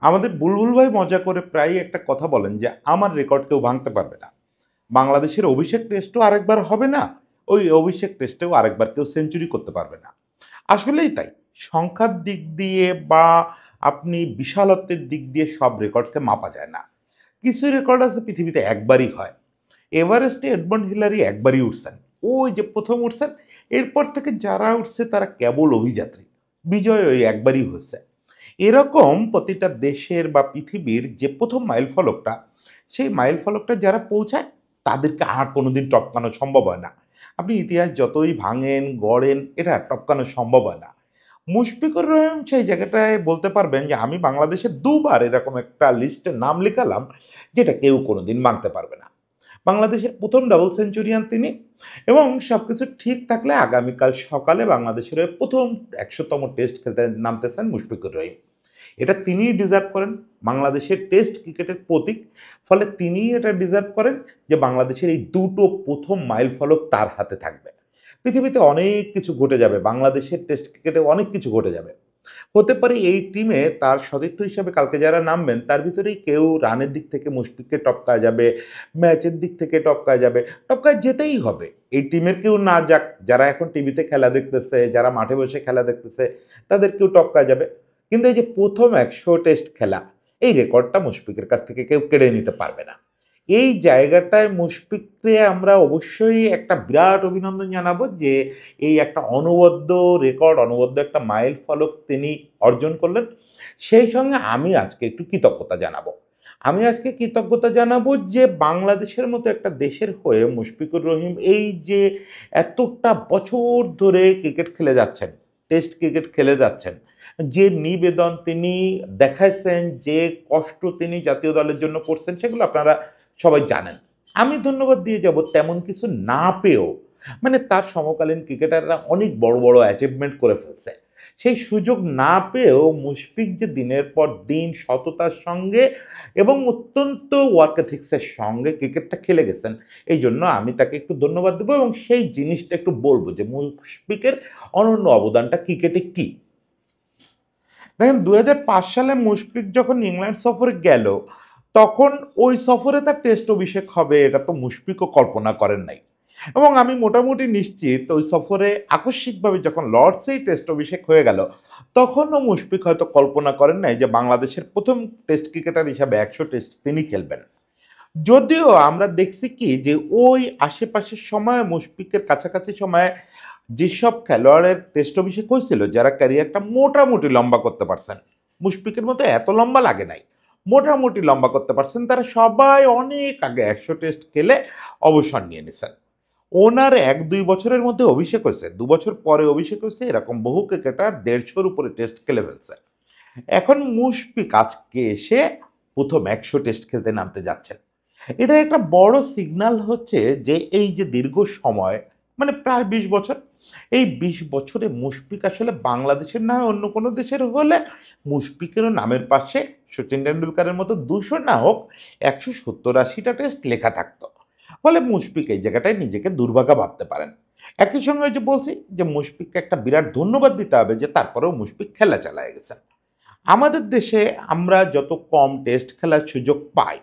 আমাদের বুলবুল ভাই মজা করে প্রায়ই একটা কথা বলেন যে আমার রেকর্ড কেউ ভাঙতে পারবে না। বাংলাদেশের অভিষেক টেস্টও আরেকবার হবে না, ওই অভিষেক টেস্টেও আরেকবার কেউ সেঞ্চুরি করতে পারবে না। আসলেই তাই। সংখ্যার দিক দিয়ে বা আপনি বিশালত্বের দিক দিয়ে সব রেকর্ডকে মাপা যায় না। কিছু রেকর্ড আছে পৃথিবীতে একবারই হয়। এভারেস্টে এডমন্ড হিলারি একবারই উঠছেন, ওই যে প্রথম উঠছেন। এরপর থেকে যারা উঠছে তারা কেবল অভিযাত্রী, বিজয় ওই একবারই হয়েছে। এরকম প্রতিটা দেশের বা পৃথিবীর যে প্রথম মাইল ফলকটা, সেই মাইল ফলকটা যারা পৌঁছায় তাদেরকে আর কোনোদিন টপকানো সম্ভব হয় না। আপনি ইতিহাস যতই ভাঙেন গড়েন, এটা আর টপকানো সম্ভব হয় না। মুশফিকুর রহিম সেই জায়গাটায় বলতে পারবেন যে আমি বাংলাদেশে দুবার এরকম একটা লিস্টের নাম লিখালাম যেটা কেউ কোনোদিন মানতে পারবে না। বাংলাদেশের প্রথম ডাবল সেঞ্চুরিয়ান তিনি, এবং সবকিছু ঠিক থাকলে আগামীকাল সকালে বাংলাদেশের হয়ে প্রথম ১০০তম টেস্ট খেলতে নামতেছেন মুশফিকুর রহিম। এটা তিনিই ডিজার্ভ করেন, বাংলাদেশের টেস্ট ক্রিকেটের প্রতীক। ফলে তিনিই এটা ডিজার্ভ করেন যে বাংলাদেশের এই দুটো প্রথম মাইল ফলক তার হাতে থাকবে। পৃথিবীতে অনেক কিছু ঘটে যাবে, বাংলাদেশের টেস্ট ক্রিকেটে অনেক কিছু ঘটে যাবে। হতে পারে এই টিমে তার সতীর্থ হিসাবে কালকে যারা নামবেন তার ভিতরেই কেউ রানের দিক থেকে মুশফিককে টপকায় যাবে, ম্যাচের দিক থেকে টপকায় যাবে, টপকায় যেতেই হবে। এই টিমের কেউ না যাক, যারা এখন টিভিতে খেলা দেখতেছে, যারা মাঠে বসে খেলা দেখতেছে, তাদের কেউ টপকায় যাবে। কিন্তু এই যে প্রথম ১০০ টেস্ট খেলা, এই রেকর্ডটা মুশফিকের কাছ থেকে কেউ কেড়ে নিতে পারবে না। এই জায়গাটায় মুশফিককে আমরা অবশ্যই একটা বিরাট অভিনন্দন জানাবো যে এই একটা অনবদ্য রেকর্ড, অনবদ্য একটা মাইল ফলক তিনি অর্জন করলেন। সেই সঙ্গে আমি আজকে একটু কৃতজ্ঞতা জানাবো। আমি আজকে কৃতজ্ঞতা জানাবো যে বাংলাদেশের মতো একটা দেশের হয়ে মুশফিকুর রহিম এই যে এতটা বছর ধরে ক্রিকেট খেলে যাচ্ছেন, টেস্ট ক্রিকেট খেলে যাচ্ছেন, যে নিবেদন তিনি দেখাইছেন, যে কষ্ট তিনি জাতীয় দলের জন্য করছেন, সেগুলো আপনারা সবাই জানেন। আমি ধন্যবাদ দিয়ে যাব তেমন কিছু না পেয়েও, মানে তার সমকালীন ক্রিকেটাররা অনেক বড় বড় অ্যাচিভমেন্ট করে ফেলছে, সেই সুযোগ না পেয়েও মুশফিক যে দিনের পর দিন সততার সঙ্গে এবং অত্যন্ত ওয়ার্ক এথিক্সের সঙ্গে ক্রিকেটটা খেলে গেছেন, এই জন্য আমি তাকে একটু ধন্যবাদ দেবো এবং সেই জিনিসটা একটু বলবো যে মুশফিকের অনন্য অবদানটা ক্রিকেটে কী। দেখেন ২০০৫ সালে মুশফিক যখন ইংল্যান্ড সফরে গেল, তখন ওই সফরে তার টেস্ট অভিষেক হবে এটা তো মুশফিকও কল্পনা করেন নাই। এবং আমি মোটামুটি নিশ্চিত ওই সফরে আকস্মিকভাবে যখন লর্ডসেই টেস্ট অভিষেক হয়ে গেল, তখনও মুশফিক হয়তো কল্পনা করেন নাই যে বাংলাদেশের প্রথম টেস্ট ক্রিকেটার হিসাবে ১০০ টেস্ট তিনি খেলবেন। যদিও আমরা দেখছি কি যে ওই আশেপাশের সময় মুশফিকের কাছাকাছি সময়ে যেসব খেলোয়াড়ের টেস্ট অভিষেক হয়েছিল, যারা ক্যারিয়ারটা মোটামুটি লম্বা করতে পারছেন, মুশফিকের মতো এত লম্বা লাগে নাই, মোটামুটি লম্বা করতে পারছেন, তারা সবাই অনেক আগে ১০০ টেস্ট খেলে অবসর নিয়ে নিছেন। ওনার ১-২ বছরের মধ্যে অভিষেক হয়েছে, ২ বছর পরে অভিষেক হয়েছে, এরকম বহু ক্রিকেটার ১৫০-র উপরে টেস্ট খেলে ফেলছে। এখন মুশফিক আজকে এসে প্রথম ১০০ টেস্ট খেলতে নামতে যাচ্ছেন। এটা একটা বড় সিগন্যাল হচ্ছে যে এই যে দীর্ঘ সময়, মানে প্রায় ২০ বছর, এই ২০ বছরে মুশফিক আসলে বাংলাদেশের না হয় অন্য কোনো দেশের হলে মুশফিকেরও নামের পাশে সচিন টেন্ডুলকারের মতো ২০০ না হোক ১৭০-৮০টা টেস্ট লেখা থাকতো। ফলে মুশফিক এই জায়গাটায় নিজেকে দুর্ভাগা ভাবতে পারেন। একই সঙ্গে ওই যে বলছি যে মুশফিককে একটা বিরাট ধন্যবাদ দিতে হবে যে তারপরেও মুশফিক খেলা চালায় গেছেন। আমাদের দেশে আমরা যত কম টেস্ট খেলার সুযোগ পাই,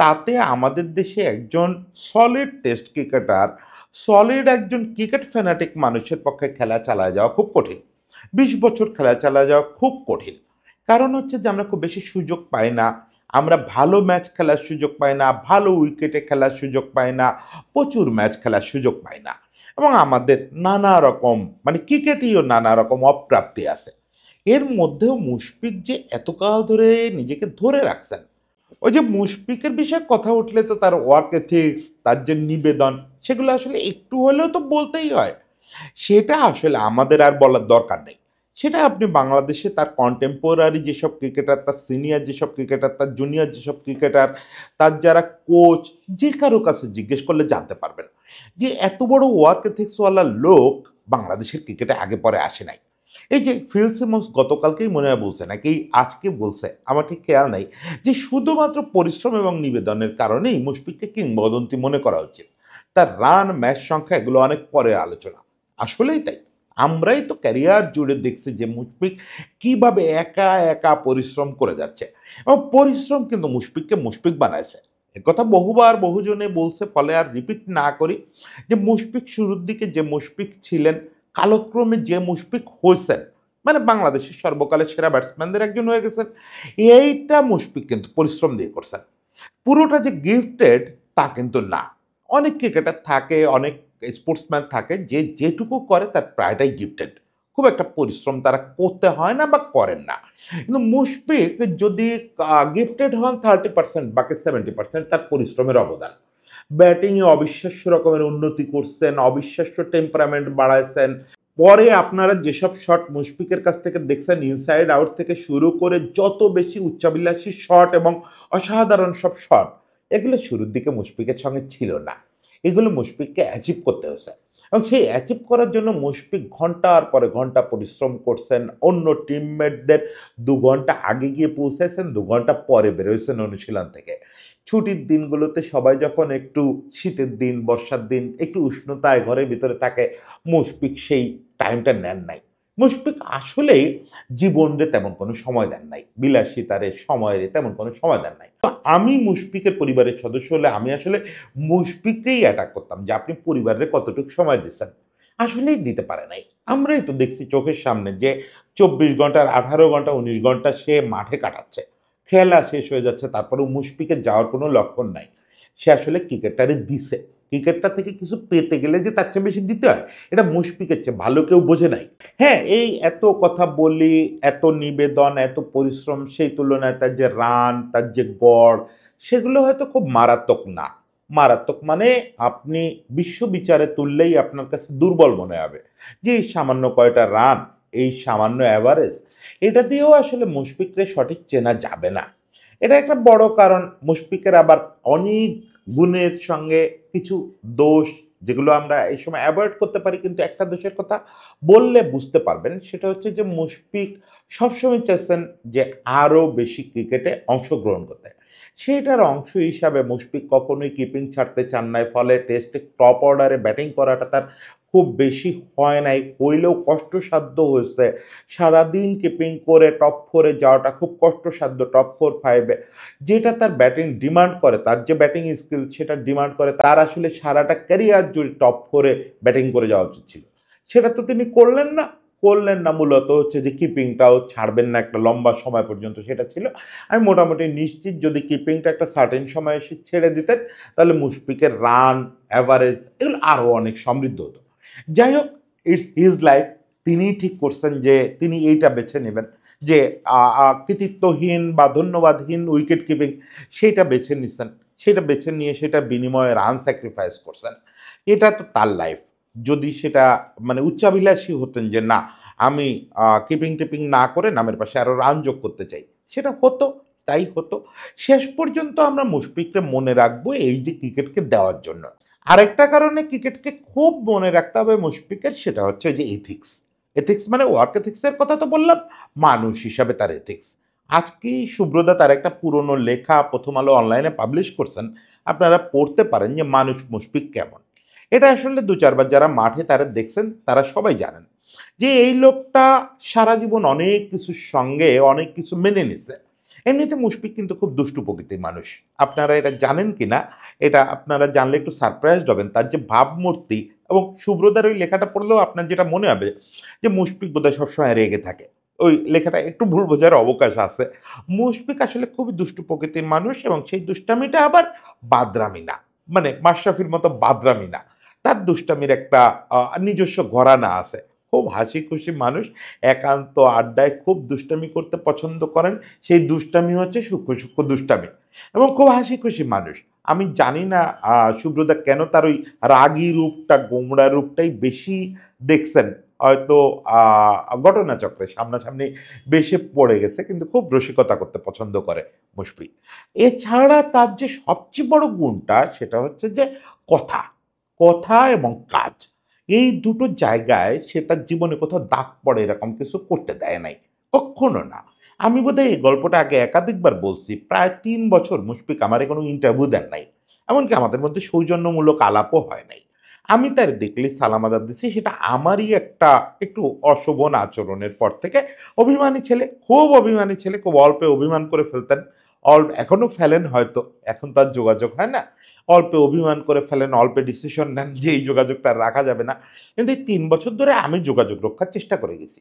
তাতে আমাদের দেশে একজন সলিড টেস্ট ক্রিকেটার, সলিড একজন ক্রিকেট ফ্যানাটিক মানুষের পক্ষে খেলা চালায় যাওয়া খুব কঠিন। ২০ বছর খেলা চালায় যাওয়া খুব কঠিন। কারণ হচ্ছে যে আমরা খুব বেশি সুযোগ পাই না, আমরা ভালো ম্যাচ খেলার সুযোগ পাই না, ভালো উইকেটে খেলার সুযোগ পাই না, প্রচুর ম্যাচ খেলার সুযোগ পাই না, এবং আমাদের নানা রকম মানে ক্রিকেটেও নানা রকম অপ্রাপ্তি আছে। এর মধ্যেও মুশফিক যে এতকাল ধরে নিজেকে ধরে রাখছেন, ওই যে মুশফিকের বিষয়ে কথা উঠলে তো তার ওয়ার্ক এথিক্স, তার যে নিবেদন, সেগুলো আসলে একটু হলেও তো বলতেই হয়। সেটা আসলে আমাদের আর বলার দরকার নেই। সেটা আপনি বাংলাদেশে তার কন্টেম্পোরারি যেসব ক্রিকেটার, তার সিনিয়র যেসব ক্রিকেটার, তার জুনিয়র যেসব ক্রিকেটার, তার যারা কোচ, যে কারো কাছে জিজ্ঞেস করলে জানতে পারবেন যে এত বড় ওয়ার্ক এথিক্সওয়ালা লোক বাংলাদেশের ক্রিকেটে আগে পরে আসে নাই। এই যে ফিল সিমন্স গতকালকেই মনে হয় বলছে, নাকি আজকে বলছে, আমার ঠিক খেয়াল নাই, যে শুধুমাত্র পরিশ্রম এবং নিবেদনের কারণেই মুশফিককে কিংবদন্তি মনে করা উচিত। তার রান, ম্যাচ সংখ্যা এগুলো অনেক পরে আলোচনা। আসলেই তাই। আমরাই তো ক্যারিয়ার জুড়ে দেখছি যে মুশফিক কিভাবে একা একা পরিশ্রম করে যাচ্ছে এবং পরিশ্রম কিন্তু মুশফিককে মুশফিক বানাইছে। একথা বহুবার বহুজনে বলছে, ফলে আর রিপিট না করি। যে মুশফিক শুরুর দিকে যে মুশফিক ছিলেন, কালক্রমে যে মুশফিক হয়েছেন, মানে বাংলাদেশের সর্বকালের সেরা ব্যাটসম্যানদের একজন হয়ে গেছেন। এইটা মুশফিক কিন্তু পরিশ্রম দিয়ে করছেন। পুরোটা যে গিফটেড তা কিন্তু না। অনেক ক্রিকেটার থাকে, অনেক স্পোর্টসম্যান থাকে যে যেটুকু করে তার প্রায়টাই গিফটেড। খুব একটা পরিশ্রম তারা করতে হয় না বা করেন না। কিন্তু মুশফিক যদি গিফটেড হন 30%, বাকি 70% তার পরিশ্রমের অবদান। ব্যাটিংয়ে অবিশ্বাস্য রকমের উন্নতি করছেন, অবিশ্বাস্য টেম্পারামেন্ট বাড়াইছেন। পরে আপনারা যেসব শট মুশফিকের কাছ থেকে দেখছেন, ইনসাইড আউট থেকে শুরু করে যত বেশি উচ্চাভিলাষী শট এবং অসাধারণ সব শট, এগুলো শুরুর দিকে মুশফিকের সঙ্গে ছিল না। এগুলো মুশফিককে অ্যাচিভ করতে হয়েছে এবং সেই অ্যাচিভ করার জন্য মুশফিক ঘন্টার পরে ঘন্টা পরিশ্রম করছেন। অন্য টিমমেটদের 2 ঘন্টা আগে গিয়ে পৌঁছেছেন, 2 ঘন্টা পরে বেরোয়েছেন অনুশীলন থেকে। ছুটির দিনগুলোতে সবাই যখন একটু শীতের দিন, বর্ষার দিন একটু উষ্ণতায় ঘরের ভিতরে থাকে, মুশফিক সেই টাইমটা নেন নাই। মুশফিক আসলেই জীবনে তেমন কোনো সময় দেন নাই। বিলাসিতারে, সময়ের তেমন কোনো সময় দেন নাই। তো আমি মুশফিকের পরিবারের সদস্য হলে আমি আসলে মুশফিককেই অ্যাটাক করতাম যে আপনি পরিবারের কতটুকু সময় দিচ্ছেন। আসলেই দিতে পারে নাই। আমরাই তো দেখছি চোখের সামনে যে 24 ঘন্টার 18 ঘন্টা 19 ঘন্টা সে মাঠে কাটাচ্ছে। খেলা শেষ হয়ে যাচ্ছে, তারপরেও মুশফিকের যাওয়ার কোনো লক্ষণ নাই। সে আসলে ক্রিকেটটারে দিছে। ক্রিকেটটা থেকে কিছু পেতে গেলে যে তার চেয়ে বেশি দিতে হয়, এটা মুশফিকের চেয়ে ভালো কেউ বোঝে নাই। হ্যাঁ, এই এত কথা বলি, এত নিবেদন, এত পরিশ্রম, সেই তুলনায় তার যে রান, তার যে গড়, সেগুলো হয়তো খুব মারাত্মক না। মারাত্মক মানে আপনি বিশ্ব বিচারে তুললেই আপনার কাছে দুর্বল মনে হবে। যে এই সামান্য কয়টা রান, এই সামান্য অ্যাভারেজ, এটা দিয়েও আসলে মুশফিকরে সঠিক চেনা যাবে না। এটা একটা বড় কারণ। মুশফিকের আবার অনেক গুণের সঙ্গে কিছু দোষ, যেগুলো আমরা এই সময় অ্যাভয়েড করতে পারি, কিন্তু একটা দোষের কথা বললে বুঝতে পারবেন। সেটা হচ্ছে যে মুশফিক সবসময় চাইছেন যে আরও বেশি ক্রিকেটে অংশগ্রহণ করতে। সেটার অংশ হিসাবে মুশফিক কখনোই কিপিং ছাড়তে চান নাই, ফলে টেস্টে টপ অর্ডারে ব্যাটিং করাটা তার খুব বেশি হয় নাই, হইলেও কষ্টসাধ্য হয়েছে। সারাদিন কিপিং করে টপ ফোরে যাওয়াটা খুব কষ্টসাধ্য, টপ ফোর ফাইভে। যেটা তার ব্যাটিং ডিমান্ড করে, তার যে ব্যাটিং স্কিল সেটা ডিমান্ড করে, তার আসলে সারাটা ক্যারিয়ার জুড়ে টপ ফোরে ব্যাটিং করে যাওয়া উচিত ছিল। সেটা তো তিনি করলেন না। করলেন না মূলত হচ্ছে যে কিপিংটাও ছাড়বেন না একটা লম্বা সময় পর্যন্ত, সেটা ছিল। আমি মোটামুটি নিশ্চিত যদি কিপিংটা একটা সার্টেন সময় এসে ছেড়ে দিতেন, তাহলে মুশফিকের রান, অ্যাভারেজ এগুলো আরও অনেক সমৃদ্ধ হতো। যাই হোক, ইটস হিজ লাইফ। তিনিই ঠিক করছেন যে তিনি এইটা বেছে নেবেন, যে কৃতিত্বহীন বা ধন্যবাদহীন উইকেট কিপিং সেইটা বেছে নিচ্ছেন। সেটা বেছে নিয়ে সেটার বিনিময়ে রান স্যাক্রিফাইস করছেন। এটা তো তার লাইফ। যদি সেটা মানে উচ্চাভিলাষী হতেন যে না, আমি কিপিং টিপিং না করে নামের পাশে আরও রান যোগ করতে চাই, সেটা হতো, তাই হতো। শেষ পর্যন্ত আমরা মুশফিককে মনে রাখবো এই যে ক্রিকেটকে দেওয়ার জন্য। আরেকটা কারণে ক্রিকেটকে খুব মনে রাখতে হবে মুশফিকের, সেটা হচ্ছে যে এথিক্স। এথিক্স মানে ওয়ার্ক এথিক্সের কথা তো বললাম, মানুষ হিসাবে তার এথিক্স। আজকে সুব্রতা তার একটা পুরনো লেখা প্রথম আলো অনলাইনে পাবলিশ করছেন, আপনারা পড়তে পারেন যে মানুষ মুশফিক কেমন। এটা আসলে 2-4 বার যারা মাঠে তারা দেখছেন তারা সবাই জানেন যে এই লোকটা সারা জীবন অনেক কিছুর সঙ্গে অনেক কিছু মেনে নিছে। এমনিতে মুশফিক কিন্তু খুব দুষ্টু প্রকৃতির মানুষ। আপনারা এটা জানেন কি না, এটা আপনারা জানলে একটু সারপ্রাইজড হবেন। তার যে ভাবমূর্তি এবং সুব্রতার ওই লেখাটা পড়লেও আপনার যেটা মনে হবে যে মুশফিক বোধহয় সবসময় রেগে থাকে। ওই লেখাটা একটু ভুল বোঝার অবকাশ আছে। মুশফিক আসলে খুবই দুষ্টু প্রকৃতির মানুষ এবং সেই দুষ্টামিটা আবার বাদরামি না। মানে মাশরাফির মতো বাদরামি না। তার দুষ্টামির একটা নিজস্ব ঘরানা আছে। খুব হাসি খুশি মানুষ, একান্ত আড্ডায় খুব দুষ্টামি করতে পছন্দ করেন। সেই দুষ্টামি হচ্ছে সূক্ষ্ম সূক্ষ্ম দুষ্টামি এবং খুব হাসি খুশি মানুষ। আমি জানি না সুব্রতা কেন তার ওই রাগী রূপটা, গোমড়া রূপটাই বেশি দেখছেন। হয়তো ঘটনাচক্রে সামনাসামনি বেশি পড়ে গেছে, কিন্তু খুব রসিকতা করতে পছন্দ করে মুশফিক। এছাড়া তার যে সবচেয়ে বড় গুণটা সেটা হচ্ছে যে কথা, কথা এবং কাজ। এই দুটো জায়গায় সে তার জীবনে কোথাও দাগ পড়ে এরকম কিছু করতে দেয় নাই, কক্ষনো না। আমি বোধহয় এই গল্পটা আগে একাধিকবার বলছি। প্রায় 3 বছর মুশফিক আমারে কোনো ইন্টারভিউ দেন নাই। এমনকি আমাদের মধ্যে সৌজন্যমূলক আলাপও হয় নাই। আমি তার দেখলে সালাম আদাব দিছি, সেটা আমারই একটা একটু অশোভন আচরণের পর থেকে অভিমানী ছেলে, খুব অভিমানী ছেলে, খুব অল্পে অভিমান করে ফেলতেন। এখনো ফেলেন হয়তো, এখন তার যোগাযোগ হয় না। অল্পে অভিমান করে ফেলেন, অল্পে ডিসিশন নেন যে এই যোগাযোগটা আর রাখা যাবে না। কিন্তু এই ৩ বছর ধরে আমি যোগাযোগ রক্ষার চেষ্টা করে গেছি।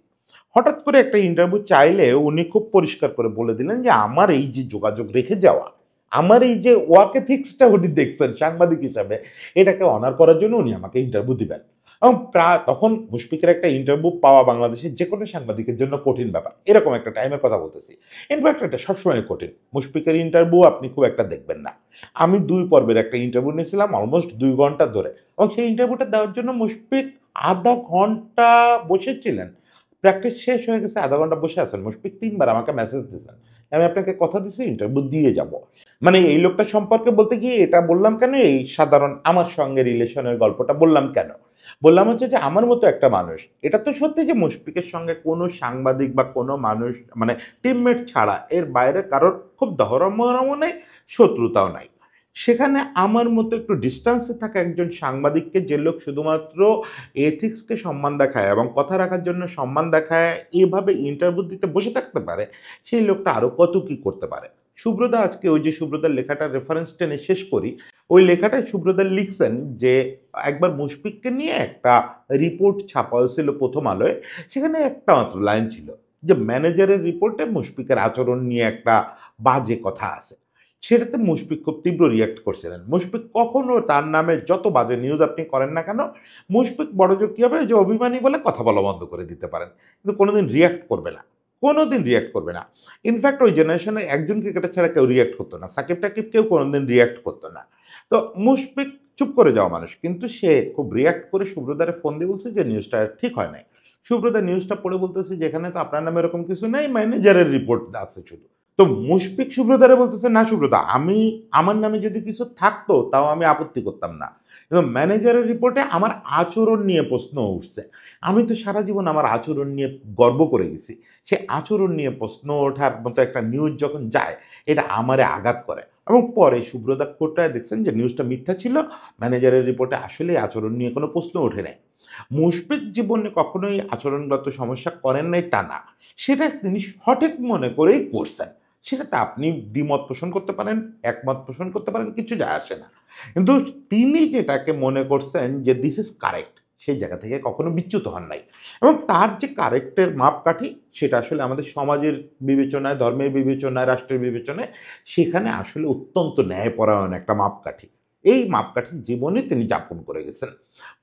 হঠাৎ করে একটা ইন্টারভিউ চাইলে উনি খুব পরিষ্কার করে বলে দিলেন যে আমার এই যে যোগাযোগ রেখে যাওয়া, আমার এই যে ওয়ার্ক এথিক্সটা উনি দেখছেন সাংবাদিক হিসাবে, এটাকে অনার করার জন্য উনি আমাকে ইন্টারভিউ দিবেন। এবং প্রায় তখন মুশফিকের একটা ইন্টারভিউ পাওয়া বাংলাদেশের যে কোনো সাংবাদিকের জন্য কঠিন ব্যাপার, এরকম একটা টাইমের কথা বলতেছি। ইনফ্যাক্ট এটা সবসময় কঠিন, মুশফিকের ইন্টারভিউ আপনি খুব একটা দেখবেন না। আমি ২ পর্বের একটা ইন্টারভিউ নিয়েছিলাম অলমোস্ট ২ ঘন্টা ধরে, এবং সেই ইন্টারভিউটা দেওয়ার জন্য মুশফিক আধা ঘন্টা বসেছিলেন। প্র্যাকটিস শেষ হয়ে গেছে, আধা ঘন্টা বসে আছেন। মুশফিক ৩ বার আমাকে মেসেজ দিয়েছেন, আমি আপনাকে কথা দিচ্ছি ইন্টারভিউ দিয়ে যাব। মানে এই লোকটা সম্পর্কে বলতে গিয়ে এটা বললাম কেন, এই সাধারণ আমার সঙ্গে রিলেশনের গল্পটা বললাম কেন, বললাম হচ্ছে যে আমার মতো একটা মানুষ, এটা তো সত্যি যে মুশফিকের সঙ্গে কোনো সাংবাদিক বা কোনো মানুষ মানে টিমমেট ছাড়া এর বাইরে কারোর খুব দহরমরমও নেই, শত্রুতাও নাই। সেখানে আমার মতো একটু ডিস্টেন্সে থাকা একজন সাংবাদিককে যে লোক শুধুমাত্র এথিক্সকে সম্মান দেখায় এবং কথা রাখার জন্য সম্মান দেখায়, এভাবে ইন্টারভিউ দিতে বসে থাকতে পারে, সেই লোকটা আরও কত কি করতে পারে। সুব্রতা আজকে ওই যে সুব্রতার লেখাটার রেফারেন্স টেনে শেষ করি, ওই লেখাটায় সুব্রতা লিখছেন যে একবার মুশফিককে নিয়ে একটা রিপোর্ট ছাপা হয়েছিল প্রথম আলোয়, সেখানে একটা মাত্র লাইন ছিল যে ম্যানেজারের রিপোর্টে মুশফিকের আচরণ নিয়ে একটা বাজে কথা আছে। সেটাতে মুশফিক খুব তীব্র রিয়াক্ট করছিলেন। মুশফিক কখনো তার নামে যত বাজে নিউজ আপনি করেন না কেন, মুশফিক বড়জোর কী হবে, যে অভিমানী বলে কথা বলা বন্ধ করে দিতে পারেন, কিন্তু কোনোদিন রিয়াক্ট করবে না, কোনোদিন রিয়াক্ট করবে না। ইনফ্যাক্ট ওই জেনারেশনে একজন ক্রিকেটার ছাড়া কেউ রিয়াক্ট করতো না, সাকিব টাকিব কেউ কোনোদিন রিয়াক্ট করতো না। তো মুশফিক চুপ করে যাওয়া মানুষ, কিন্তু সে খুব রিয়াক্ট করে সুব্রতারে ফোন দিয়ে বলছে যে নিউজটা ঠিক হয় নাই। সুব্রতা নিউজটা পড়ে বলতেছে যে এখানে তো আপনার নামে এরকম কিছু নেই, ম্যানেজারের রিপোর্ট আছে শুধু। তো মুশফিক সুব্রতারে বলতেছে, না সুব্রতা, আমার নামে যদি কিছু থাকতো তাও আমি আপত্তি করতাম না, কিন্তু ম্যানেজারের রিপোর্টে আমার আচরণ নিয়ে প্রশ্ন উঠছে। আমি তো সারা জীবন আমার আচরণ নিয়ে গর্ব করে গেছি, সে আচরণ নিয়ে প্রশ্ন ওঠার মতো একটা নিউজ যখন যায়, এটা আমারে আঘাত করে। এবং পরে সুব্রতা কোর্টায় দেখছেন যে নিউজটা মিথ্যা ছিল, ম্যানেজারের রিপোর্টে আসলে আচরণ নিয়ে কোনো প্রশ্ন ওঠে নাই। মুশফিক জীবনে কখনোই আচরণগত সমস্যা করেন নাই তা না, সেটা তিনি সঠিক মনে করেই করছেন। সেটাতে আপনি দ্বিমত পোষণ করতে পারেন, একমত পোষণ করতে পারেন, কিছু যায় আসে না। কিন্তু তিনি যেটাকে মনে করছেন যে দিস ইজ কারেক্ট, সেই জায়গা থেকে কখনো বিচ্যুত হন নাই। এবং তার যে কারেক্টের মাপকাঠি, সেটা আসলে আমাদের সমাজের বিবেচনায়, ধর্মের বিবেচনায়, রাষ্ট্রের বিবেচনায় সেখানে আসলে অত্যন্ত ন্যায়পরায়ণ একটা মাপকাঠি। এই মাপকাঠির জীবনে তিনি যাপন করে গেছেন,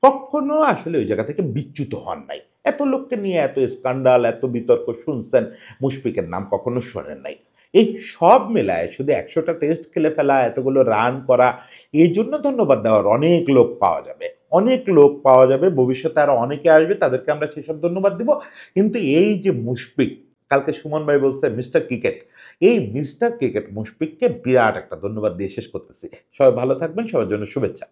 কখনো আসলে ওই জায়গা থেকে বিচ্যুত হন নাই। এত লোককে নিয়ে এত স্ক্যান্ডাল, এত বিতর্ক শুনছেন, মুশফিকের নাম কখনো শোনেন নাই। এই সব মেলায় শুধু ১০০টা টেস্ট খেলে ফেলা, এতগুলো রান করা, এই জন্য ধন্যবাদ দেওয়ার অনেক লোক পাওয়া যাবে, অনেক লোক পাওয়া যাবে, ভবিষ্যতে আরো অনেকে আসবে, তাদেরকে আমরা সেসব ধন্যবাদ দিব। কিন্তু এই যে মুশফিক, কালকে সুমন ভাই বলছে মিস্টার ক্রিকেট, এই মিস্টার ক্রিকেট মুশফিককে বিরাট একটা ধন্যবাদ দিয়ে শেষ করতেছি। সবাই ভালো থাকবেন, সবার জন্য শুভেচ্ছা।